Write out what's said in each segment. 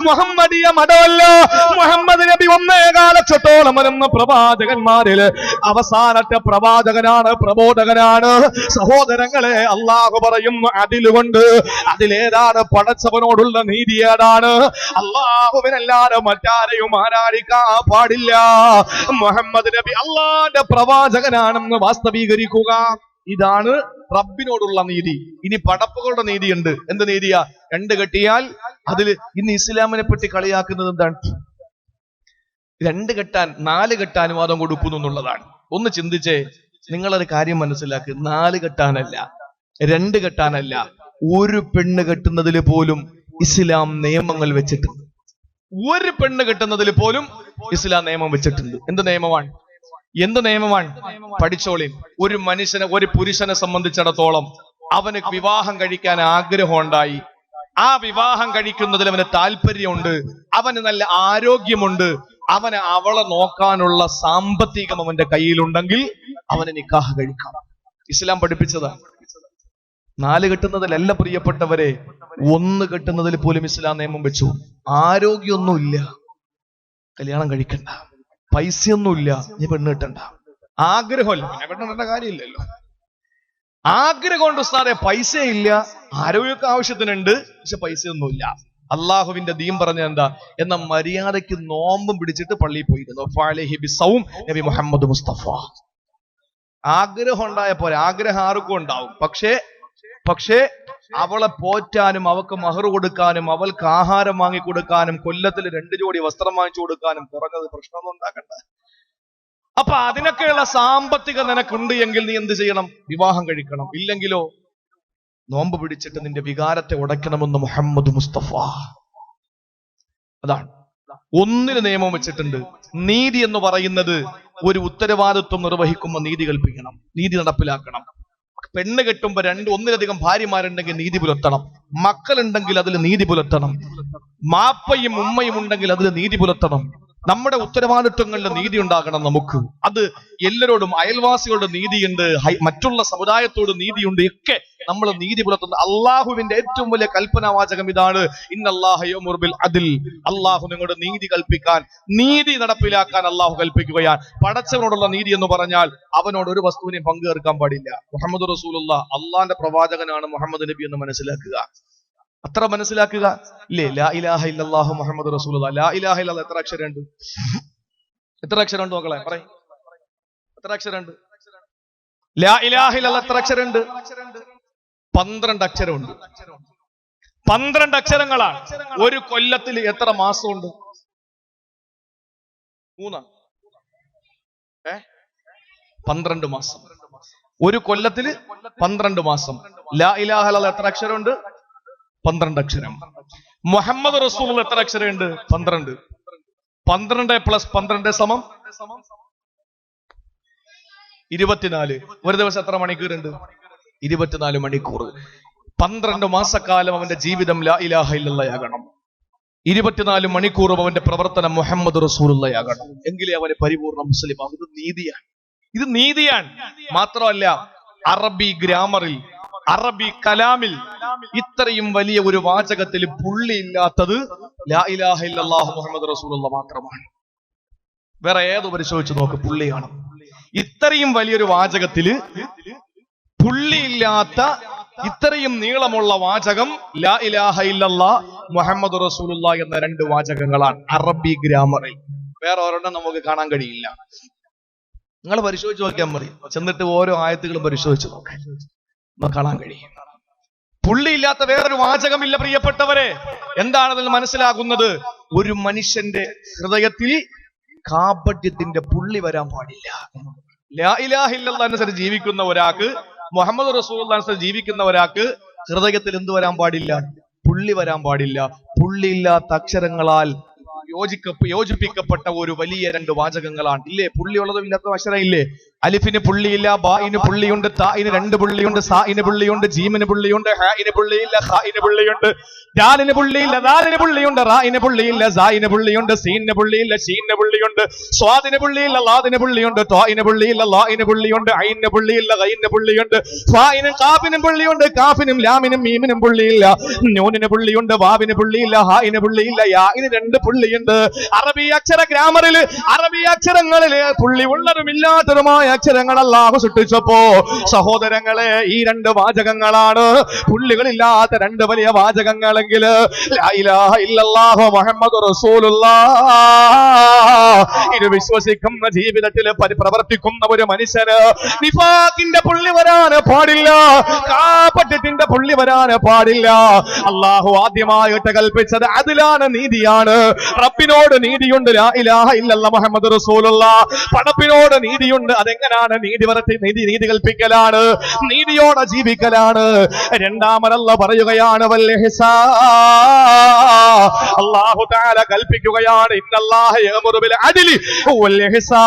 മുഹമ്മദിയ മതമല്ല. മുഹമ്മദ് നബി ഒന്നേകാലത്തോളം വരുന്ന പ്രവാചകന്മാരിൽ അവസാനത്തെ പ്രവാചകനാണ്, പ്രബോധകനാണ്. സഹോദരങ്ങളെ, അള്ളാഹു പറയുന്നു അതിലുകൊണ്ട്. അതിലേതാണ്? പടച്ചവനോടുള്ള നീതി ഏതാണ്? അള്ളാഹുവിനല്ലാതെ മറ്റാരെയും ആരാധിക്കാൻ പാടില്ല. മുഹമ്മദ് നബി അള്ളാന്റെ പ്രവാചകനാണെന്ന് വാസ്തവീകരിക്കുക. ഇതാണ് റബ്ബിനോടുള്ള നീതി. ഇനി പടപ്പുകളുടെ നീതിയുണ്ട്. എന്ത് നീതിയാ? രണ്ട് കെട്ടിയാൽ അതിൽ ഇന്ന് ഇസ്ലാമിനെ പറ്റി കളിയാക്കുന്നത് എന്താണ്? രണ്ട് കെട്ടാൻ 4 കെട്ടാൻ അനുവാദം കൊടുക്കുന്നു എന്നുള്ളതാണ്. ഒന്ന് ചിന്തിച്ചേ, നിങ്ങളൊരു കാര്യം മനസ്സിലാക്കുക. 4 കെട്ടാനല്ല, 2 കെട്ടാനല്ല, ഒരു പെണ്ണ് കെട്ടുന്നതിൽ പോലും ഇസ്ലാം നിയമങ്ങൾ വെച്ചിട്ടുണ്ട്. ഒരു പെണ്ണ് കെട്ടുന്നതിൽ പോലും ഇസ്ലാം നിയമം വെച്ചിട്ടുണ്ട്. എന്ത് നിയമമാണ്? പഠിച്ചോളിൻ. ഒരു മനുഷ്യനെ, ഒരു പുരുഷനെ സംബന്ധിച്ചിടത്തോളം അവന് വിവാഹം കഴിക്കാൻ ആഗ്രഹം ഉണ്ടായി, ആ വിവാഹം കഴിക്കുന്നതിൽ അവന് താല്പര്യമുണ്ട്, അവന് നല്ല ആരോഗ്യമുണ്ട്, അവളെ നോക്കാനുള്ള സാമ്പത്തികം അവന്റെ കയ്യിലുണ്ടെങ്കിൽ അവന് നിക്കാഹ് കഴിക്കാം. ഇസ്ലാം പഠിപ്പിച്ചതാണ്. 4 കെട്ടുന്നതിലല്ല പ്രിയപ്പെട്ടവരെ, 1 കെട്ടുന്നതിൽ പോലും ഇസ്ലാം നിയമം വെച്ചു. ആരോഗ്യമൊന്നുമില്ല, കല്യാണം കഴിക്കണ്ട. പൈസയൊന്നുമില്ല, നീ പെണ്ണ് കെട്ടണ്ട. ആഗ്രഹമല്ല, പെണ്ണിട്ട കാര്യമില്ലല്ലോ. ആഗ്രഹം കൊണ്ട് ഉസ്താദെ, പൈസ ഇല്ല, ആരോഗ്യമൊക്കെ ആവശ്യത്തിനുണ്ട്, പക്ഷെ പൈസയൊന്നുമില്ല. അള്ളാഹുവിന്റെ ദീൻ പറഞ്ഞ എന്താ? എന്ന മര്യാദയ്ക്ക് നോമ്പും പിടിച്ചിട്ട് പള്ളിയിൽ പോയിരുന്നു. നബി മുഹമ്മദ് മുസ്തഫ. ആഗ്രഹം ഉണ്ടായ പോലെ, ആഗ്രഹം ആർക്കും ഉണ്ടാവും. പക്ഷേ അവളെ പോറ്റാനും, അവൾക്ക് മഹർ കൊടുക്കാനും, അവൾക്ക് ആഹാരം വാങ്ങിക്കൊടുക്കാനും, കൊല്ലത്തിൽ 2 ജോഡി വസ്ത്രം വാങ്ങിച്ചു കൊടുക്കാനും കുറഞ്ഞത് പ്രശ്നമൊന്നും ഉണ്ടാക്കണ്ട. അപ്പൊ അതിനൊക്കെയുള്ള സാമ്പത്തികം നിനക്കുണ്ട് എങ്കിൽ നീ എന്ത് ചെയ്യണം? വിവാഹം കഴിക്കണം. ഇല്ലെങ്കിലോ നോമ്പ് പിടിച്ചിട്ട് നിന്റെ വികാരത്തെ ഉടയ്ക്കണമെന്ന് മുഹമ്മദ് മുസ്തഫ. അതാണ്. 1 നിയമം വെച്ചിട്ടുണ്ട്. നീതി എന്ന് പറയുന്നത് ഒരു ഉത്തരവാദിത്വം നിർവഹിക്കുമ്പോൾ നീതി കൽപ്പിക്കണം, നീതി നടപ്പിലാക്കണം. പെണ്ണ് കെട്ടുമ്പോ 1-ലധികം ഭാര്യമാരുണ്ടെങ്കിൽ നീതി പുലർത്തണം. മക്കളുണ്ടെങ്കിൽ അതിൽ നീതി പുലർത്തണം. മാപ്പയും ഉമ്മയും ഉണ്ടെങ്കിൽ അതിൽ നീതി പുലർത്തണം. നമ്മുടെ ഉത്തരവാദിത്വങ്ങളിൽ നീതി ഉണ്ടാകണം നമുക്ക്. അത് എല്ലാവരോടും, അയൽവാസികളുടെ നീതിയുണ്ട്, മറ്റുള്ള സമുദായത്തോട് നീതിയുണ്ട്, ഒക്കെ നമ്മൾ നീതി പുലർത്തുന്നത്. അള്ളാഹുവിന്റെ ഏറ്റവും വലിയ കൽപ്പനാവാചകം ഇതാണ്: ഇന്നല്ലാഹ യഅ്മുറു ബിൽ അദ്ൽ. അള്ളാഹു നിങ്ങളുടെ നീതി കൽപ്പിക്കാൻ, നീതി നടപ്പിലാക്കാൻ അള്ളാഹു കൽപ്പിക്കുകയാണ്. പടച്ചവനോടുള്ള നീതി എന്ന് പറഞ്ഞാൽ അവനോട് ഒരു വസ്തുവിനെയും പങ്കുചേർക്കാൻ പാടില്ല. മുഹമ്മദ് റസൂലുള്ളാഹ് അള്ളാന്റെ പ്രവാചകനാണ് മുഹമ്മദ് നബി എന്ന് മനസ്സിലാക്കുക. അത്ര മനസ്സിലാക്കുക ഇല്ലേ? ലാ ഇലാഹ ഇല്ലല്ലാഹു മുഹമ്മദ് റസൂലുള്ളാഹ്. ലാ ഇലാഹ ഇല്ലല്ലാഹ് എത്ര അക്ഷരമുണ്ട്? മക്കളെ പറയ്, എത്ര അക്ഷരമുണ്ട്? ലാ ഇലാഹ ഇല്ലല്ലാഹ് എത്ര അക്ഷരമുണ്ട്? 12 അക്ഷരമുണ്ട്. 12 അക്ഷരങ്ങളാണ്. ഒരു കൊല്ലത്തിൽ എത്ര മാസമുണ്ട്? 3. 12 മാസം. ഒരു കൊല്ലത്തില് 12 മാസം. ലാ ഇലാഹ ഇല്ലല്ലാഹ് എത്ര അക്ഷരമുണ്ട്? 12 അക്ഷരം. മുഹമ്മദ് റസൂലുള്ളാഹ് എത്ര അക്ഷരമുണ്ട്? 12. 12 + 12 = 24. ഒരു ദിവസം എത്ര മണിക്കൂറുണ്ട്? 24 മണിക്കൂർ. 12 മാസക്കാലം അവന്റെ ജീവിതം ലാ ഇലാഹ ഇല്ലല്ലാഹ് ആകണം. 24 മണിക്കൂറും അവന്റെ പ്രവർത്തനം മുഹമ്മദ് റസൂലുള്ളാഹി ആകണം. എങ്കിലേ അവന് പരിപൂർണ്ണ മുസ്ലിം ആകും. ഇത് നീതിയാണ്. മാത്രമല്ല, അറബി ഗ്രാമറിൽ, അറബി കലാമിൽ ഇത്രയും വലിയ ഒരു വാചകത്തിൽ പുള്ളിയില്ലാത്തത് ലാ ഇലാഹ ഇല്ലല്ലാഹു മുഹമ്മദ് റസൂലുള്ളാഹി മാത്രമാണ്. വേറെ ഏത് പരിശോധിച്ച് നോക്ക്, പുള്ളിയാണ്. ഇത്രയും വലിയൊരു വാചകത്തില് പുള്ളിയില്ലാത്ത, ഇത്രയും നീളമുള്ള വാചകം ലാ ഇലാഹ ഇല്ലല്ലാഹ് മുഹമ്മദ് റസൂലുള്ളാഹി എന്ന 2 വാചകങ്ങളാണ് അറബി ഗ്രാമറിൽ. വേറെ ഒരെണ്ണം നമുക്ക് കാണാൻ കഴിയില്ല. നിങ്ങൾ പരിശോധിച്ച് നോക്കിയാൽ മതി. ചെന്നിട്ട് ഓരോ ആയത്തുകളും പരിശോധിച്ച് നോക്കാൻ കാണാൻ കഴിയും. പുള്ളിയില്ലാത്ത വേറൊരു വാചകമില്ല പ്രിയപ്പെട്ടവരെ. എന്താണതിൽ മനസ്സിലാകുന്നത്? ഒരു മനുഷ്യന്റെ ഹൃദയത്തിൽ കാപട്യത്തിന്റെ പുള്ളി വരാൻ പാടില്ല. ലാ ഇലാഹ ഇല്ലല്ലാഹ് അനുസരിച്ച് ജീവിക്കുന്ന ഒരാൾക്ക്, മുഹമ്മദ് റസൂലുള്ളാഹി അനുസരിച്ച് ജീവിക്കുന്ന ഒരാൾക്ക് ഹൃദയത്തിൽ എന്ത് വരാൻ പാടില്ല? പുള്ളി വരാൻ പാടില്ല. പുള്ളിയില്ലാത്ത അക്ഷരങ്ങളാൽ യോജിപ്പിക്കപ്പെട്ട ഒരു വലിയ 2 വാചകങ്ങളാണ്. ഇല്ലേ? പുള്ളിയുള്ളതും ഇല്ലാത്ത അക്ഷരം ഇല്ലേ? അലിഫിന് പുള്ളിയില്ല, ബായിന് പുള്ളിയുണ്ട്, തായിന് 2 പുള്ളിയുണ്ട്, സായിന് പുള്ളിയുണ്ട്, ജീമിന് പുള്ളിയുണ്ട്, ഹായിന് പുള്ളിയില്ല, ഖായിന് പുള്ളിയുണ്ട്, ദാലിന് പുള്ളിയില്ല, ദാലിന് പുള്ളിയുണ്ട്, റായിന് പുള്ളിയില്ല, സായിന് പുള്ളിയുണ്ട്, സീനിന് പുള്ളിയില്ല, ഷീനിന് പുള്ളിയുണ്ട്, സ്വാദിന് പുള്ളിയില്ല, ലാദിന് പുള്ളിയുണ്ട്, ത്വായിന് പുള്ളിയില്ല, ലായിന് പുള്ളിയുണ്ട്, ഐനിന് പുള്ളിയില്ല, ഗൈനിന് പുള്ളിയുണ്ട്, ഫായിനും കാഫിനും പുള്ളിയുണ്ട്, കാഫിനും ലാമിനും മീമിനും പുള്ളിയില്ല, നൂനിന് പുള്ളിയുണ്ട്, വാവിന് പുള്ളിയില്ല, ഹായിന് പുള്ളിയില്ല, യാഇന് 2 പുള്ളിയുണ്ട്. അറബി അക്ഷര ഗ്രാമറിൽ അറബി അക്ഷരങ്ങളില് പുള്ളി ഉള്ളതുമില്ലാത്തതുമായ അക്ഷരങ്ങൾ അല്ലാഹു സൃഷ്ടിച്ചപ്പോ സഹോദരങ്ങളെ ഈ 2 വാചകങ്ങളാണ് പുള്ളികളില്ലാത്ത 2 വലിയ വാചകങ്ങളെങ്കിൽ ലാ ഇലാഹ ഇല്ലല്ലാഹു മുഹമ്മദുർ റസൂലുള്ളാഹ്. ഇത് വിശ്വസിക്കുന്ന ജീവിതത്തിൽ പ്രവർത്തിക്കുന്ന ഒരു മനുഷ്യന് നിഫാഖിന്റെ പുള്ളി വരാൻ പാടില്ല, കാപട്യത്തിന്റെ പുള്ളി വരാൻ പാടില്ല. അല്ലാഹു ആദ്യമായിട്ട് കൽപ്പിച്ചത് അതിലാണ്, നീതിയാണ്. റബ്ബിനോട് നീതിയുണ്ട്, ലാ ഇലാഹ ഇല്ലല്ലാഹു മുഹമ്മദുർ റസൂലുള്ളാഹ്. പടപ്പിനോട് നീതിയുണ്ട്. അതെങ്ങനെയാണ്? നീതി കൽപ്പിക്കലാണ്, നീതിയോടെ ജീവിക്കലാണ്. രണ്ടാമതല്ല പറയുകയാണ് വൽ ഇഹ്സാൻ. അല്ലാഹു തആല കൽപ്പിക്കുകയാണ് ഇന്നല്ലാഹ യഅ്മുറു ബിൽ അദ്ലി വൽ ഇഹ്സാൻ.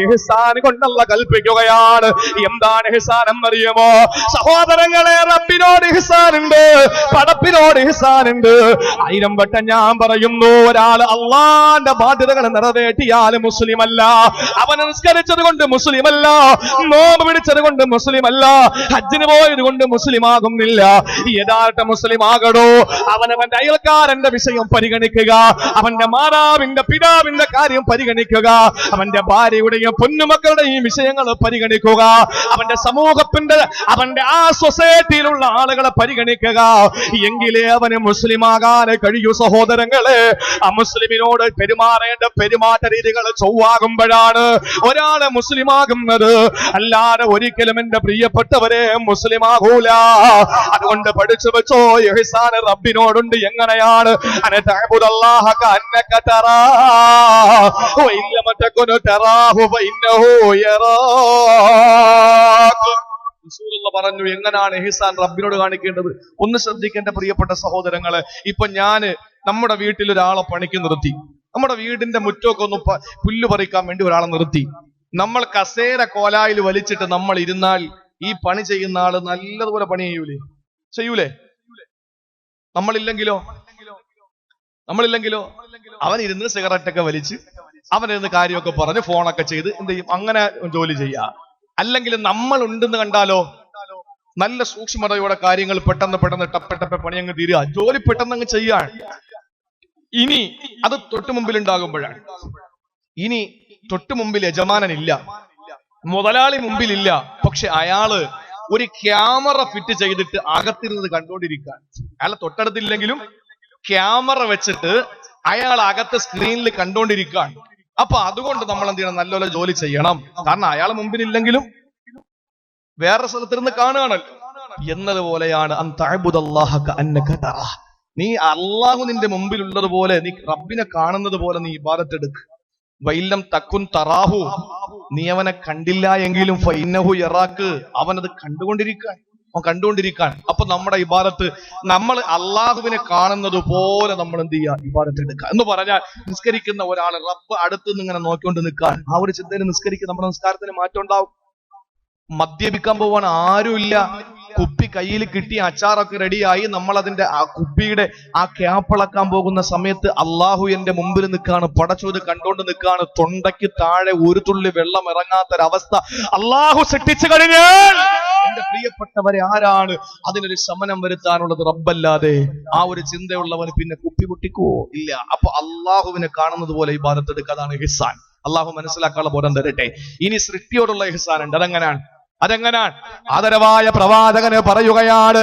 ഇഹ്സാൻ കൊണ്ടല്ല കൽപ്പിക്കുകയാണ്. എന്താണ് ഇഹ്സാൻ എന്നറിയുമോ സഹോദരങ്ങളെ? റബ്ബിനോട് ഇഹ്സാൻ ഉണ്ട്, പടപ്പിനോട് ഇഹ്സാൻ ഉണ്ട്. 1000 വട്ടം ഞാൻ പറയുന്നു, ഒരാൾ അള്ളാന്റെ ബാധ്യതകൾ നിറവേറ്റിയാൽ മുസ്ലിമല്ല. അവൻ നിസ്കരിച്ചത് കൊണ്ട് മുസ്ലിമല്ല, നോമ്പ് പിടിച്ചത് കൊണ്ട് മുസ്ലിമല്ല, ഹജ്ജിന് പോയത് കൊണ്ട് മുസ്ലിം ആകുന്നില്ല. യഥാർത്ഥ മുസ്ലിം ആകടോ അവനവന്റെ അയൽക്കാരന്റെ വിഷയം പരിഗണിക്കുക, അവന്റെ മാതാവിന്റെ പിതാവിന്റെ കാര്യം പരിഗണിക്കുക, അവന്റെ ഭാര്യയുടെയും പൊന്നുമക്കളുടെയും വിഷയങ്ങൾ പരിഗണിക്കുക, അവന്റെ സമൂഹത്തിന്റെ അവന്റെ ആ സൊസൈറ്റിയിലുള്ള ആളുകളെ പരിഗണിക്കുക. എങ്കിലേ അവന് മുസ്ലിമാകാൻ കഴിയൂ. സഹോദരങ്ങളെ, ആ മുസ്ലിമിനോട് പെരുമാറേണ്ട പെരുമാറ്റ രീതികൾ ചൊവ്വാകുമ്പോഴാണ് ഒരാളെ മുസ്ലിമാകുന്നത്. അല്ലാതെ ഒരിക്കലും എന്റെ പ്രിയപ്പെട്ടവരെ മുസ്ലിമാകൂല. അതുകൊണ്ട് പഠിച്ചു വെച്ചോ, ഇഹ്സാൻ റബ്ബിനോടുണ്ട്. എങ്ങനെയാണ്? അനതഅബുദല്ലാഹ കഅന്നക തറാഹു വഇൻ ലം തകുൻ തറാഹു ഫഇന്നഹു യറാക. റസൂലുള്ളാഹി പറഞ്ഞു എങ്ങനെയാണ് ഇഹ്സാൻ റബ്ബിനോട് കാണിക്കേണ്ടത്. ഒന്ന് ശ്രദ്ധിക്കേണ്ട പ്രിയപ്പെട്ട സഹോദരങ്ങളെ. ഇപ്പൊ നമ്മുടെ വീട്ടിൽ ഒരാളെ പണിക്ക് നിർത്തി, നമ്മുടെ വീടിന്റെ മുറ്റമൊക്കെ ഒന്ന് പുല്ല് പറിക്കാൻ വേണ്ടി ഒരാളെ നിർത്തി. നമ്മൾ കസേര കോലായിൽ വലിച്ചിട്ട് നമ്മൾ ഇരുന്നാൽ ഈ പണി ചെയ്യുന്ന ആള് നല്ലതുപോലെ പണി ചെയ്യൂലേ? നമ്മളില്ലെങ്കിലോ അവൻ ഇരുന്ന് സിഗരറ്റൊക്കെ വലിച്ച് അവനിരുന്ന് കാര്യമൊക്കെ പറഞ്ഞ് ഫോണൊക്കെ ചെയ്ത് എന്ത് ചെയ്യും? അങ്ങനെ ജോലി ചെയ്യാ. അല്ലെങ്കിൽ നമ്മൾ ഉണ്ടെന്ന് കണ്ടാലോ നല്ല സൂക്ഷ്മതയോടെ കാര്യങ്ങൾ പെട്ടെന്ന് ടപ്പ പണി അങ്ങ് തീരുക, ജോലി പെട്ടെന്ന് അങ്ങ് ചെയ്യാൻ. ഇനി അത് തൊട്ടു മുമ്പിൽ ഉണ്ടാകുമ്പോഴാണ്. ഇനി തൊട്ടു മുമ്പിൽ യജമാനനില്ല, മുതലാളി മുമ്പിലില്ല, പക്ഷെ അയാള് ഒരു ക്യാമറ ഫിറ്റ് ചെയ്തിട്ട് അകത്തിരുന്നത് കണ്ടുകൊണ്ടിരിക്കാൻ. അയാളെ തൊട്ടടുത്തില്ലെങ്കിലും ക്യാമറ വെച്ചിട്ട് അയാൾ അകത്തെ സ്ക്രീനിൽ കണ്ടുകൊണ്ടിരിക്കാൻ. അപ്പൊ അതുകൊണ്ട് നമ്മൾ എന്ത് ചെയ്യണം? നല്ലപോലെ ജോലി ചെയ്യണം. കാരണം അയാൾ മുമ്പിലില്ലെങ്കിലും വേറെ സ്ഥലത്തിരുന്ന് കാണുകയാണല്ലോ. എന്നതുപോലെയാണ് നീ അള്ളാഹു നിന്റെ മുമ്പിലുള്ളതുപോലെ, നീ റബ്ബിനെ കാണുന്നത് പോലെ നീ ഇബാദത്ത് എടുക്ക്. വൈലം തക്കുൻ തറാഹു, നീ അവനെ കണ്ടില്ല എങ്കിലും ഫൈനഹു യറാക്ക്, അവനത് കണ്ടുകൊണ്ടിരിക്കാൻ. അപ്പൊ നമ്മുടെ ഇബാദത്ത് നമ്മൾ അള്ളാഹുവിനെ കാണുന്നത് പോലെ നമ്മൾ എന്ത് ചെയ്യുക? ഇബാദത്ത് എടുക്കുക. എന്ന് പറഞ്ഞാൽ നിസ്കരിക്കുന്ന ഒരാൾ റബ്ബ് അടുത്തുനിന്ന് ഇങ്ങനെ നോക്കിക്കൊണ്ട് നിൽക്കാൻ, ആ ഒരു ചിന്തയിൽ നിസ്കരിക്കുക. നമ്മുടെ നിസ്കാരത്തിന് മാറ്റം ഉണ്ടാവും. മദ്യപിക്കാൻ പോവാൻ ആരുമില്ല, കുപ്പി കയ്യിൽ കിട്ടി, അച്ചാറൊക്കെ റെഡിയായി, നമ്മൾ അതിന്റെ ആ കുപ്പിയുടെ ആ ക്യാപ്പിളക്കാൻ പോകുന്ന സമയത്ത് അള്ളാഹു എന്റെ മുമ്പിൽ നിൽക്കാണ്, പടച്ചോത് കണ്ടോണ്ട് നിൽക്കാണ്. തൊണ്ടയ്ക്ക് താഴെ ഒരു തുള്ളി വെള്ളം ഇറങ്ങാത്തൊരവസ്ഥ അള്ളാഹു സൃഷ്ടിച്ചു കഴിഞ്ഞാൽ എന്റെ പ്രിയപ്പെട്ടവരെ ആരാണ് അതിനൊരു ശമനം വരുത്താനുള്ളത്? റബ്ബല്ലാതെ. ആ ഒരു ചിന്തയുള്ളവന് പിന്നെ കുപ്പി പൊട്ടിക്കുവോ? ഇല്ല. അപ്പൊ അള്ളാഹുവിനെ കാണുന്നത് പോലെ ഇബാദത്ത് എടുക്കുക. അതാണ് ഇഹ്സാൻ. അള്ളാഹു മനസ്സിലാക്കാനുള്ള ബോധം തരട്ടെ. ഇനി സൃഷ്ടിയോടുള്ള ഇഹ്സാൻ ഉണ്ട്. അതെങ്ങനെയാണ്? ആദരവായ പ്രവാചകന് പറയുകയാണ്,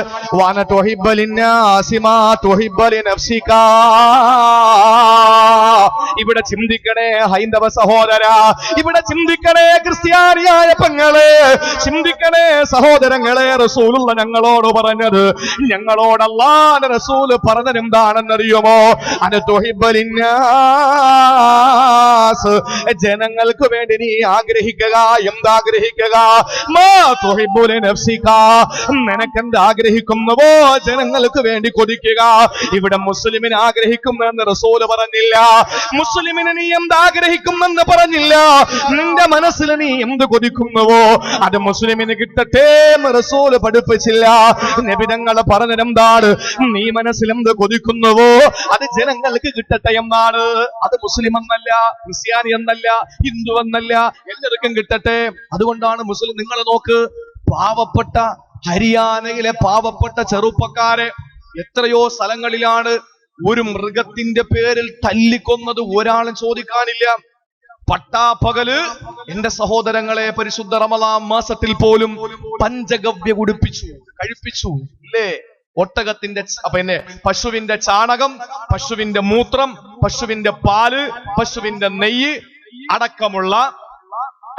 ഇവിടെ ചിന്തിക്കണേ ഹൈന്ദവ സഹോദര, ഇവിടെ ചിന്തിക്കണേ ക്രിസ്ത്യാനിയായ പെങ്ങളെ, ചിന്തിക്കണേ സഹോദരങ്ങളെ. റസൂലുള്ള ഞങ്ങളോട് പറഞ്ഞത്, ഞങ്ങളോട് അല്ലാഹുവിന്റെ റസൂൽ പറഞ്ഞത് എന്താണെന്നറിയുമോ? അനതുഹിബ്ബലിന്നാസ്, ജനങ്ങൾക്ക് വേണ്ടി നീ ആഗ്രഹിക്കുക. എന്താഗ്രഹിക്കുക? നിനക്കെന്ത് ആഗ്രഹിക്കുന്നുവോ ജനങ്ങൾക്ക് വേണ്ടി കൊതിക്കുക. ഇവിടെ മുസ്ലിമിന് ആഗ്രഹിക്കുമെന്ന് റസൂല് പറഞ്ഞില്ല, മുസ്ലിമിനെ നീ എന്താഗ്രഹിക്കുമെന്ന് പറഞ്ഞില്ല. നിന്റെ മനസ്സിൽ നീ എന്ത് കൊതിക്കുന്നുവോ അത് മുസ്ലിമിന് കിട്ടട്ടെ എന്ന് റസൂല് പഠിപ്പിച്ചില്ല. നബി തങ്ങൾ പറഞ്ഞതെന്താണ്? നീ മനസ്സിൽ എന്ത് കൊതിക്കുന്നുവോ അത് ജനങ്ങൾക്ക് കിട്ടട്ടെ എന്നാണ്. അത് മുസ്ലിം എന്നല്ല, ക്രിസ്ത്യാനി എന്നല്ല, ഹിന്ദു എന്നല്ല, എല്ലാവർക്കും കിട്ടട്ടെ. അതുകൊണ്ടാണ് മുസ്ലിം, നിങ്ങൾ നോക്ക്, പാവപ്പെട്ട ഹരിയാനയിലെ പാവപ്പെട്ട ചെറുപ്പക്കാരെ എത്രയോ സ്ഥലങ്ങളിലാണ് ഒരു മൃഗത്തിന്റെ പേരിൽ തല്ലിക്കൊന്നത് ഒരാളും ചോദിക്കാനില്ല. പട്ടാപ്പകല് എന്റെ സഹോദരങ്ങളെ പരിശുദ്ധ റമളാൻ മാസത്തിൽ പോലും പഞ്ചഗവ്യ കുടിപ്പിച്ചു, കഴിപ്പിച്ചു ഇല്ലേ? ഒട്ടകത്തിന്റെ പിന്നെ പശുവിന്റെ ചാണകം, പശുവിന്റെ മൂത്രം, പശുവിന്റെ പാല്, പശുവിന്റെ നെയ്യ് അടക്കമുള്ള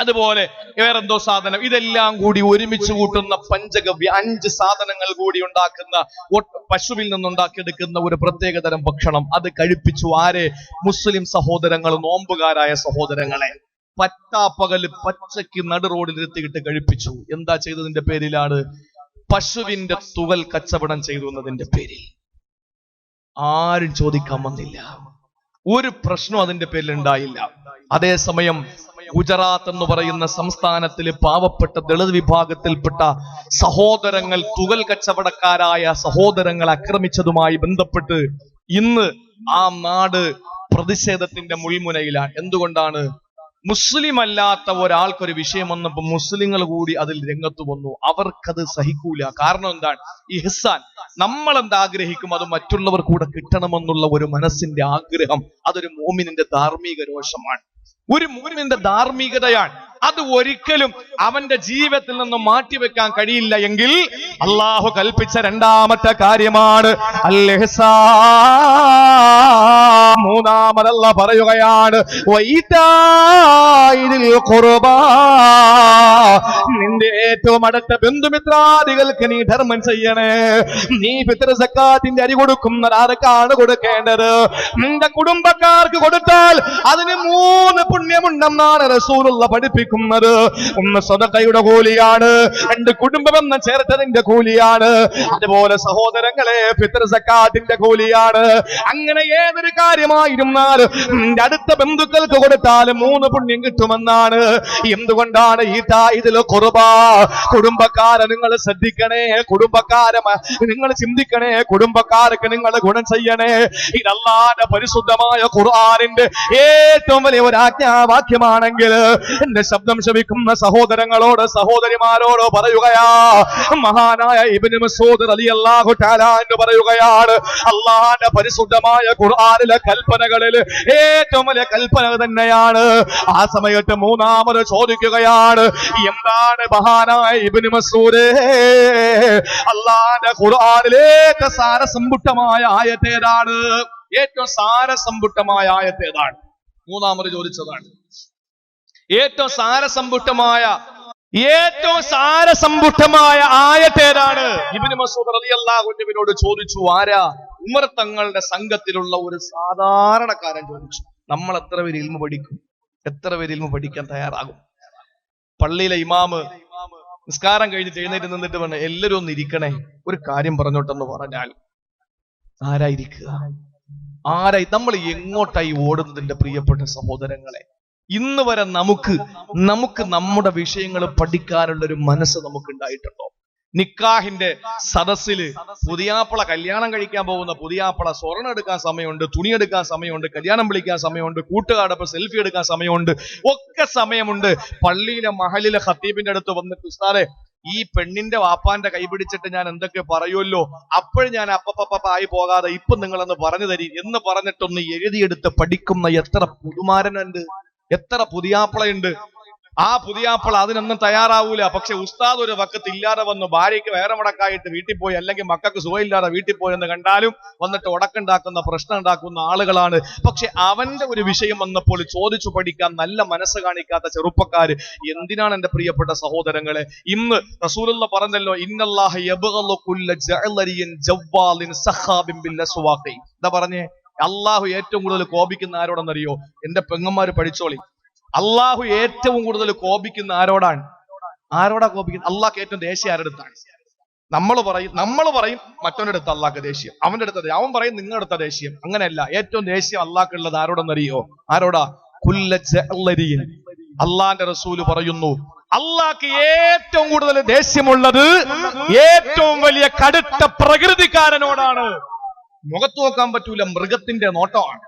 അതുപോലെ വേറെന്തോ സാധനം, ഇതെല്ലാം കൂടി ഒരുമിച്ച് കൂട്ടുന്ന പഞ്ചഗവ്യ 5 സാധനങ്ങൾ കൂടി ഉണ്ടാക്കുന്ന പശുവിൽ നിന്നുണ്ടാക്കിയെടുക്കുന്ന ഒരു പ്രത്യേകതരം ഭക്ഷണം അത് കഴിപ്പിച്ചു. ആരെ? മുസ്ലിം സഹോദരങ്ങൾ, നോമ്പുകാരായ സഹോദരങ്ങളെ പറ്റാപ്പകല് പച്ചയ്ക്ക് നടു റോഡിൽ ഇരുത്തിയിട്ട് കഴിപ്പിച്ചു. എന്താ ചെയ്തതിന്റെ പേരിലാണ്? പശുവിന്റെ തുകൽ കച്ചവടം ചെയ്തു എന്നതിന്റെ പേരിൽ. ആരും ചോദിക്കാൻ വന്നില്ല, ഒരു പ്രശ്നം അതിന്റെ പേരിൽ ഉണ്ടായില്ല. അതേസമയം ഗുജറാത്ത് എന്ന് പറയുന്ന സംസ്ഥാനത്തിലെ പാവപ്പെട്ട ദളിത് വിഭാഗത്തിൽപ്പെട്ട സഹോദരങ്ങൾ തുകൽ കച്ചവടക്കാരായ സഹോദരങ്ങൾ ആക്രമിച്ചതുമായി ബന്ധപ്പെട്ട് ഇന്ന് ആ നാട് പ്രതിഷേധത്തിന്റെ മുൾമുനയിലാണ്. എന്തുകൊണ്ടാണ്? മുസ്ലിം അല്ലാത്ത ഒരാൾക്കൊരു വിഷയം വന്നപ്പോൾ മുസ്ലിങ്ങൾ കൂടി അതിൽ രംഗത്ത് വന്നു. അവർക്കത് സഹിക്കൂല. കാരണം എന്താണ്? ഇഹ്സാൻ, നമ്മൾ എന്താഗ്രഹിക്കും അത് മറ്റുള്ളവർ കൂടെ കിട്ടണമെന്നുള്ള ഒരു മനസ്സിന്റെ ആഗ്രഹം, അതൊരു മോമിനിന്റെ ധാർമ്മിക രോഷമാണ്, ഒരു മോമിനിന്റെ ധാർമ്മികതയാണ്. അത് ഒരിക്കലും അവന്റെ ജീവിതത്തിൽ നിന്ന് മാറ്റിവെക്കാൻ കഴിയില്ല. എങ്കിൽ അള്ളാഹു കൽപ്പിച്ച 2ാമത്തെ കാര്യമാണ് അൽ-ഇഹ്സാൻ. 3-മതല്ല പറയുകയാണ് നിന്റെ ഏറ്റവും അടുത്ത ബന്ധുമിത്രാദികൾക്ക് നീ ധർമ്മം ചെയ്യണേ. നീ ഫിത്ർ സക്കാത്തിന്റെ അരി കൊടുക്കുന്നത് ആർക്കാണ് കൊടുക്കേണ്ടത്? നിന്റെ കുടുംബക്കാർക്ക് കൊടുത്താൽ അതിന് 3 പുണ്യമുണ്ടെന്നാണ് റസൂലുള്ള പഠിപ്പിക്കുന്നത്. ഒന്ന് സദഖയുടെ കൂലിയാണ്, 2 കുടുംബമെന്ന് ചേർത്തതിന്റെ കൂലിയാണ്, അതുപോലെ സഹോദരങ്ങളെ ഫിത്ർ സക്കാത്തിന്റെ കൂലിയാണ്. അങ്ങനെ ഏതൊരു കാര്യമായിരുന്നാലും നിന്റെ അടുത്ത ബന്ധുക്കൾക്ക് കൊടുത്താൽ 3 പുണ്യം കിട്ടുമെന്നാണ്. എന്തുകൊണ്ടാണ് ഇതിൽ ഖുർബ? കുടുംബക്കാരെ നിങ്ങൾ ശ്രദ്ധിക്കണേ, കുടുംബക്കാരെ നിങ്ങൾ ചിന്തിക്കണേ, കുടുംബക്കാർക്ക് നിങ്ങൾ ഗുണം ചെയ്യണേ. ഇത് അല്ലാഹുവിന്റെ പരിശുദ്ധമായ ഖുർആനിന്റെ ഏറ്റവും വലിയ ഒരു ആജ്ഞാവാക്യമാണെങ്കിൽ എന്റെ ശബ്ദം ശ്രവിക്കുന്ന സഹോദരങ്ങളോട് സഹോദരിമാരോട് പറയുകയാ, മഹാനായ ഇബ്നു മസ്ഊദ് റളിയല്ലാഹു തആല എന്ന് പറയുകയാണ്, അല്ലാഹുവിന്റെ പരിശുദ്ധമായ ഖുർആനിലെ കൽപ്പനകളിൽ ഏറ്റവും വലിയ കൽപ്പന തന്നെയാണ്. ആ സമയത്ത് 3-മത് ചോദിക്കുകയാണ്, എന്താണ് മഹാനായ ഇബ്നു മസ്ഊദ് അല്ലാഹുവിന്റെ ഖുർആനിലെ ഏറ്റവും സാരസമ്പുഷ്ടമായ ആയത്ത് ഏതാണ്? ഏറ്റവും സാരസമ്പുഷ്ടമായ ആയത്ത് ഏതാണ്? 3-മത് ചോദിച്ചതാണ്. ഏറ്റവും സാരസമ്പുഷ്ടമായ ആയത്ത് ഏതാണ്? ഇബ്നു മസ്ഊദ് റളിയല്ലാഹു അൻഹുവിനോട് ചോദിച്ചു. ആരാ? ഉമർ തങ്ങളുടെ സംഘത്തിലുള്ള ഒരു സാധാരണക്കാരൻ ചോദിച്ചു. നമ്മൾ എത്ര പേര് ഇൽമു പഠിക്കും? എത്ര പേര് ഇൽമു പഠിക്കാൻ തയ്യാറാകും? പള്ളിയിലെ ഇമാമ് നിസ്കാരം കഴിഞ്ഞിട്ട് എഴുന്നേറ്റ് നിന്നിട്ട് പറഞ്ഞു, എല്ലാവരും ഒന്ന് ഇരിക്കണേ, ഒരു കാര്യം പറഞ്ഞോട്ടെന്ന് പറഞ്ഞാൽ ആരായിരിക്കുക? നമ്മൾ എങ്ങോട്ടായി ഓടുന്നതിന്റെ പ്രിയപ്പെട്ട സഹോദരങ്ങളെ? ഇന്ന് വരെ നമുക്ക് നമ്മുടെ വിഷയങ്ങൾ പഠിക്കാനുള്ള ഒരു മനസ്സ് നമുക്ക് ഉണ്ടായിട്ടുണ്ടോ? നിക്കാഹിന്റെ സദസ്സില് പുതിയാപ്പള കല്യാണം കഴിക്കാൻ പോകുന്ന പുതിയാപ്പള സ്വർണ്ണം എടുക്കാൻ സമയമുണ്ട്, തുണി എടുക്കാൻ സമയമുണ്ട്, കല്യാണം വിളിക്കാൻ സമയമുണ്ട്, കൂട്ടുകാരൊപ്പം സെൽഫി എടുക്കാൻ സമയമുണ്ട്, ഒക്കെ സമയമുണ്ട്. പള്ളിയിലെ മഹലിലെ ഖത്തീബിന്റെ അടുത്ത് വന്നിട്ട്, ഉസ്താദേ ഈ പെണ്ണിന്റെ വാപ്പാന്റെ കൈ പിടിച്ചിട്ട് ഞാൻ എന്തൊക്കെ പറയുമല്ലോ, അപ്പോഴും ഞാൻ ആയി പോകാതെ ഇപ്പൊ നിങ്ങളൊന്ന് പറഞ്ഞു തരി എന്ന് പറഞ്ഞിട്ടൊന്ന് എഴുതിയെടുത്ത് പഠിക്കുന്ന എത്ര പുതുമാരനുണ്ട്, എത്ര പുതിയാപ്പളയുണ്ട്. ആ പുതിയാപ്പള അതിനൊന്നും തയ്യാറാവൂല. പക്ഷെ ഉസ്താദ് ഒരു വക്കത്ത് ഇല്ലാതെ വന്നു, ഭാര്യയ്ക്ക് വേറെ മുടക്കായിട്ട് വീട്ടിൽ പോയി, അല്ലെങ്കിൽ മക്കൾക്ക് സുഖമില്ലാതെ വീട്ടിൽ പോയെന്ന് കണ്ടാലും വന്നിട്ട് ഉടക്കുണ്ടാക്കുന്ന പ്രശ്നം ഉണ്ടാക്കുന്ന ആളുകളാണ്. പക്ഷെ അവന്റെ ഒരു വിഷയം വന്നപ്പോൾ ചോദിച്ചു പഠിക്കാൻ നല്ല മനസ്സ് കാണിക്കാത്ത ചെറുപ്പക്കാര് എന്തിനാണ്? എന്റെ പ്രിയപ്പെട്ട സഹോദരങ്ങളെ, ഇന്ന് റസൂലുള്ള പറഞ്ഞല്ലോ, ഇന്നല്ലാഹ യബ്ഗളു കുല്ല ജഅലരിൻ ജവ്വാലിൻ സഖാബിൻ ബിൽ അസ്വാഖി. എന്താ പറഞ്ഞേ? അള്ളാഹു ഏറ്റവും കൂടുതൽ കോപിക്കുന്ന ആരോടെന്നറിയോ? എന്റെ പെങ്ങന്മാര് പഠിച്ചോളി. അള്ളാഹു ഏറ്റവും കൂടുതൽ കോപിക്കുന്ന ആരോടാ കോപിക്കുന്നത്? അള്ളാഹ് ഏറ്റവും ദേഷ്യം ആരെടുത്താണ്? നമ്മൾ പറയും മറ്റവന്റെ അടുത്ത് അള്ളാഹ്ക്ക് ദേഷ്യം, അവന്റെ അടുത്ത് അവൻ പറയും നിങ്ങളുടെ അടുത്ത ദേഷ്യം. അങ്ങനെയല്ല. ഏറ്റവും ദേഷ്യം അള്ളാഹ്ക്കുള്ളത് ആരോടെന്നറിയോ? ആരോടാ? കുല്ല ജഅ്ലരിൻ. അള്ളാന്റെ റസൂല് പറയുന്നു, അള്ളാഹ്ക്ക് ഏറ്റവും കൂടുതൽ ദേഷ്യമുള്ളത് ഏറ്റവും വലിയ കടുത്ത പ്രകൃതിക്കാരനോടാണ്. മുഖത്ത് നോക്കാൻ പറ്റൂല, മൃഗത്തിന്റെ നോട്ടമാണ്.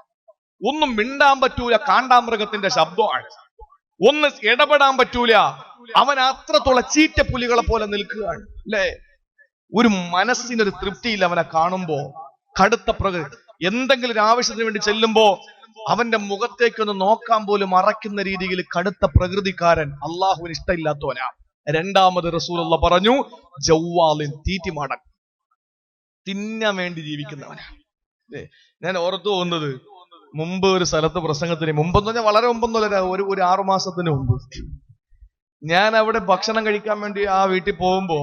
ഒന്നും മിണ്ടാൻ പറ്റൂല, കാണ്ടാമൃഗത്തിന്റെ ശബ്ദമാണ്. ഒന്ന് ഇടപെടാൻ പറ്റൂല, അവൻ അത്രത്തോളം ചീറ്റപ്പുലികളെ പോലെ നിൽക്കുകയാണ്. അല്ലേ? ഒരു മനസ്സിനൊരു തൃപ്തിയില്ല അവനെ കാണുമ്പോ. കടുത്ത പ്രകൃതി. എന്തെങ്കിലും ഒരു ആവശ്യത്തിന് വേണ്ടി ചെല്ലുമ്പോ അവന്റെ മുഖത്തേക്കൊന്ന് നോക്കാൻ പോലും മറയ്ക്കുന്ന രീതിയിൽ കടുത്ത പ്രകൃതിക്കാരൻ, അള്ളാഹുവിന് ഇഷ്ടമില്ലാത്തവനാ. രണ്ടാമത് റസൂലുള്ള പറഞ്ഞു, ജവ്വാലിൻ, തീറ്റിമാടൻ, തിന്നാൻ വേണ്ടി ജീവിക്കുന്നവനാ. ഞാൻ ഓർത്തു പോകുന്നത്, മുമ്പ് ഒരു സ്ഥലത്ത് പ്രസംഗത്തിന് മുമ്പെന്ന് പറഞ്ഞാൽ വളരെ മുമ്പൊന്നുമല്ല, ഒരു 6 മാസത്തിന് മുമ്പ് ഞാൻ അവിടെ ഭക്ഷണം കഴിക്കാൻ വേണ്ടി ആ വീട്ടിൽ പോകുമ്പോ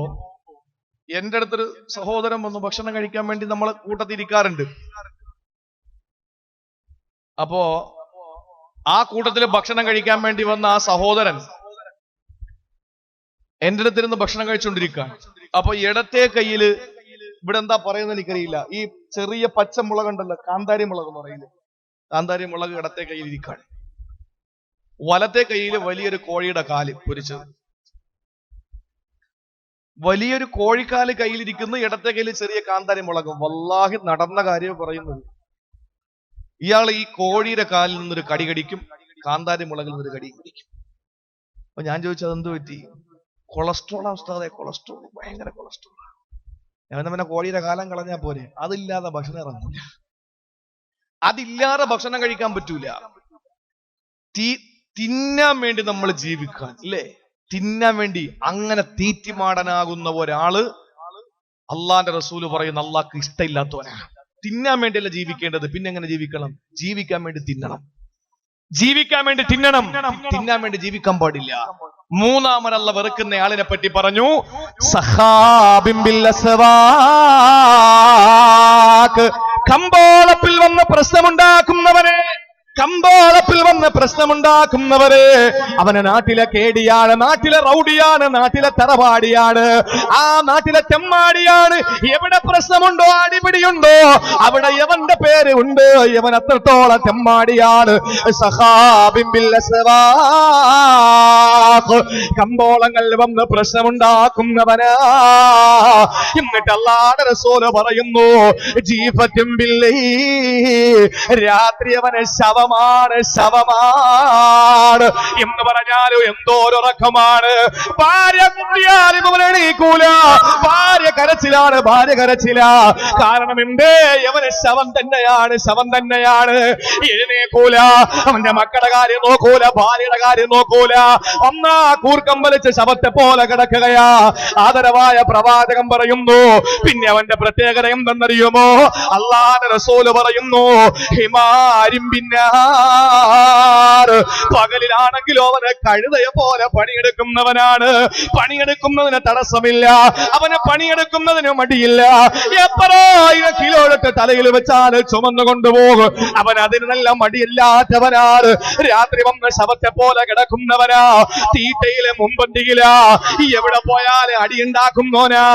എന്റെ അടുത്തൊരു സഹോദരൻ വന്നു ഭക്ഷണം കഴിക്കാൻ വേണ്ടി നമ്മളെ കൂട്ടത്തിരിക്കാറുണ്ട്. അപ്പോ ആ കൂട്ടത്തില് ഭക്ഷണം കഴിക്കാൻ വേണ്ടി വന്ന ആ സഹോദരൻ എന്റെ അടുത്തിരുന്ന് ഭക്ഷണം കഴിച്ചുകൊണ്ടിരിക്കുകയാണ്. അപ്പൊ ഇടത്തെ കയ്യില്, ഇവിടെ എന്താ പറയുന്നത് എനിക്കറിയില്ല, ഈ ചെറിയ പച്ചമുളക് ഉണ്ടല്ലോ, കാന്താരി മുളക് എന്ന് പറയുന്നത്, കാന്താരി മുളക് ഇടത്തെ കയ്യിൽ ഇരിക്കുകയാണ്. വലത്തെ കയ്യിൽ വലിയൊരു കോഴിയുടെ കാല് പൊരിച്ചത്. വലിയൊരു കോഴിക്കാല് കയ്യിലിരിക്കുന്നു, ഇടത്തെ കയ്യിൽ ചെറിയ കാന്താരി മുളകും. വല്ലാഹി നടന്ന കാര്യം പറയുന്നത്. ഇയാൾ ഈ കോഴിയുടെ കാലിൽ നിന്നൊരു കടി കടിക്കും, കാന്താരി മുളകിൽ നിന്നൊരു കടി കടിക്കും. അപ്പൊ ഞാൻ ചോദിച്ചത് എന്ത് പറ്റി? കൊളസ്ട്രോൾ അവസ്ഥ, കൊളസ്ട്രോൾ, ഭയങ്കര കൊളസ്ട്രോൾ. ഞാൻ പിന്നെ കോഴിയുടെ കാലം കളഞ്ഞാൽ പോരെ, അതില്ലാതെ ഭക്ഷണം ഇറങ്ങില്ല. അതില്ലാതെ ഭക്ഷണം കഴിക്കാൻ പറ്റൂല. തിന്നാൻ വേണ്ടി നമ്മൾ ജീവിക്കാൻ, അല്ലേ? തിന്നാൻ വേണ്ടി അങ്ങനെ തീറ്റിമാടനാകുന്ന ഒരാള് അള്ളാന്റെ റസൂല് പറയുന്ന അള്ളാഹ്ക്ക് ഇഷ്ടമില്ലാത്തവനാണ്. തിന്നാൻ വേണ്ടിയല്ല ജീവിക്കേണ്ടത്. പിന്നെ എങ്ങനെ ജീവിക്കണം? ജീവിക്കാൻ വേണ്ടി തിന്നണം, ജീവിക്കാൻ വേണ്ടി തിന്നണം, തിന്നാൻ വേണ്ടി ജീവിക്കാൻ പാടില്ല. മൂന്നാമനല്ല വെറുക്കുന്ന ആളിനെ പറ്റി പറഞ്ഞു, സഹാബിൻ ബിൽ അസ്വാഖ്, കമ്പോളത്തിൽ വന്ന് പ്രശ്നമുണ്ടാക്കുന്നവനെ, കമ്പോളത്തിൽ വന്ന് പ്രശ്നമുണ്ടാക്കുന്നവര്, അവന് നാട്ടിലെ കേടിയാണ്, നാട്ടിലെ റൗഡിയാണ്, നാട്ടിലെ തറവാടിയാണ്, ആ നാട്ടിലെ തെമ്മാടിയാണ്. എവിടെ പ്രശ്നമുണ്ടോ, അടിപിടിയുണ്ടോ, അവിടെ യവന്റെ പേര് ഉണ്ട്. യവൻ അത്രത്തോളം തെമ്മാടിയാണ്. സഹാബിൻ ബിൽ അസ്വാഖ്, കമ്പോളങ്ങളിൽ വന്ന് പ്രശ്നമുണ്ടാക്കുന്നവനാ. എന്നിട്ട് അല്ലാഹുവിന്റെ റസൂല് പറയുന്നു, ജീഫത്തും ബില്ലൈൽ, രാത്രി അവനെ ശവമാണ് എന്ന് പറഞ്ഞാലും എന്തോരൊറക്കമാണ്. ഭാര്യ കുട്ടിയാലും എണീക്കൂല, ഭാര്യ കരച്ചിലാണ്, ഭാര്യ കരച്ചില. കാരണം എന്തേ? അവന് ശവം തന്നെയാണ്. എഴുന്നേക്കൂല, അവന്റെ മക്കളുടെ കാര്യം നോക്കൂല, ഭാര്യയുടെ കാര്യം നോക്കൂല. ഒന്നാ കൂർക്കം വലിച്ച് ശവത്തെ പോലെ കിടക്കുകയാ. ആദരവായ പ്രവാചകൻ പറയുന്നു, പിന്നെ അവന്റെ പ്രത്യേകത എന്തെന്നറിയുമോ? അല്ലാഹുവിന്റെ റസൂല് പറയുന്നു, ഹിമാരിൻ ബിന്നാർ, പകലിലാണെങ്കിലോ അവന് കഴുതയെ പോലെ പണിയെടുക്കുന്നവനാണ്. പണിയെടുക്കുന്നതിന് തടസ്സമില്ല, അവന് പണിയെടുക്കുന്നതിന് മടിയില്ല. എപ്പോഴായിരം കിലോ എടുത്ത് തലയിൽ വെച്ചാൽ ചുമന്നു കൊണ്ടുപോകും. അവൻ അതിന് നല്ല മടിയില്ലാത്തവനാണ്. രാത്രി വന്ന് ശവത്തെ പോലെ കിടക്കുന്നവനാ. തീറ്റയിലെ മുമ്പന്തിയില, എവിടെ പോയാലും അടിയുണ്ടാക്കുന്നോനാ.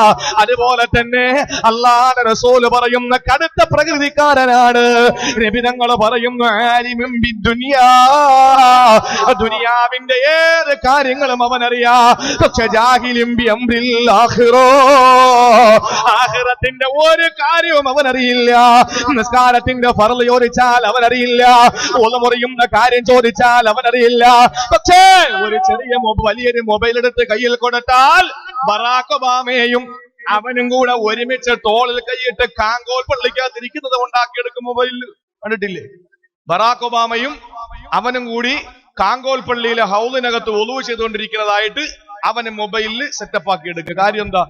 അതുപോലെ തന്നെ അല്ലാഹുവിന്റെ റസൂല് പറയുന്ന കടുത്ത പ്രകൃതിക്കാരനാണ്. നബി തങ്ങൾ പറയുന്നു, ദുനിയാവിന്റെ ഏത് കാര്യങ്ങളും അവനറിയാ. പക്ഷെ ആഖിറത്തിന്റെ ഒരു കാര്യവും അവനറിയില്ല. നിസ്കാരത്തിന്റെ ഫർള് ചോദിച്ചാൽ അവനറിയില്ല, ഒളമുറിയുന്ന കാര്യം ചോദിച്ചാൽ അവനറിയില്ല. പക്ഷേ ഒരു ചെറിയ വലിയൊരു മൊബൈൽ എടുത്ത് കയ്യിൽ കൊടുത്താൽ ബറാക് ഒബാമയും അവനും കൂടെ ഒരുമിച്ച് തോളിൽ കൈയിട്ട് കാങ്കോൽ പള്ളിക്കകത്തിരിക്കുന്നത് ഉണ്ടാക്കിയെടുക്കും. മൊബൈൽ കണ്ടിട്ടില്ലേ? ബറാക് ഒബാമയും അവനും കൂടി കാങ്കോൽ പള്ളിയിലെ ഹൗദിനകത്ത് ഒളു ചെയ്തുകൊണ്ടിരിക്കുന്നതായിട്ട് അവന് മൊബൈലിൽ സെറ്റപ്പ് ആക്കി എടുക്കുക. കാര്യം എന്താ?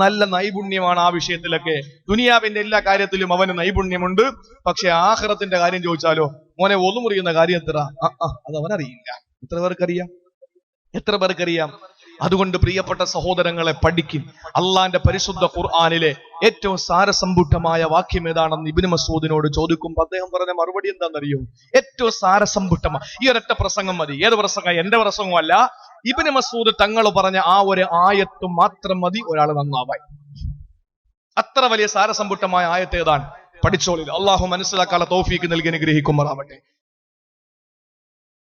നല്ല നൈപുണ്യമാണ് ആ വിഷയത്തിലൊക്കെ. ദുനിയാവിന്റെ എല്ലാ കാര്യത്തിലും അവന് നൈപുണ്യമുണ്ട്. പക്ഷെ ആഖിറത്തിന്റെ കാര്യം ചോദിച്ചാലോ, മോനെ ഒളു മുറിയുന്ന കാര്യം എത്ര? അത് അവനറിയില്ല. എത്ര പേർക്കറിയാം? അതുകൊണ്ട് പ്രിയപ്പെട്ട സഹോദരങ്ങളെ, പഠിക്കും. അള്ളാന്റെ പരിശുദ്ധ ഖുർആനിലെ ഏറ്റവും സാരസമ്പുഷ്ടമായ വാക്യം ഏതാണെന്ന് ഇബ്നു മസ്ഊദിനോട് ചോദിക്കുമ്പോൾ അദ്ദേഹം പറഞ്ഞ മറുപടി എന്താണെന്നറിയോ? ഏറ്റവും സാരസമ്പുഷ്ടമായ ഈ ഒരൊറ്റ പ്രസംഗം മതി. ഏത് പ്രസംഗം? എന്റെ പ്രസംഗമല്ല, ഇബ്നു മസ്ഊദ് തങ്ങൾ പറഞ്ഞ ആ ഒരു ആയത്ത് മാത്രം മതി ഒരാൾ നന്നാവാൻ. അത്ര വലിയ സാരസമ്പുഷ്ടമായ ആയത്ത് ഏതാണ്? പഠിച്ചോളിൽ. അള്ളാഹു മനസ്സിലാക്കാനുള്ള തൗഫീക്ക് നൽകി അനുഗ്രഹിക്കുമാറാവട്ടെ.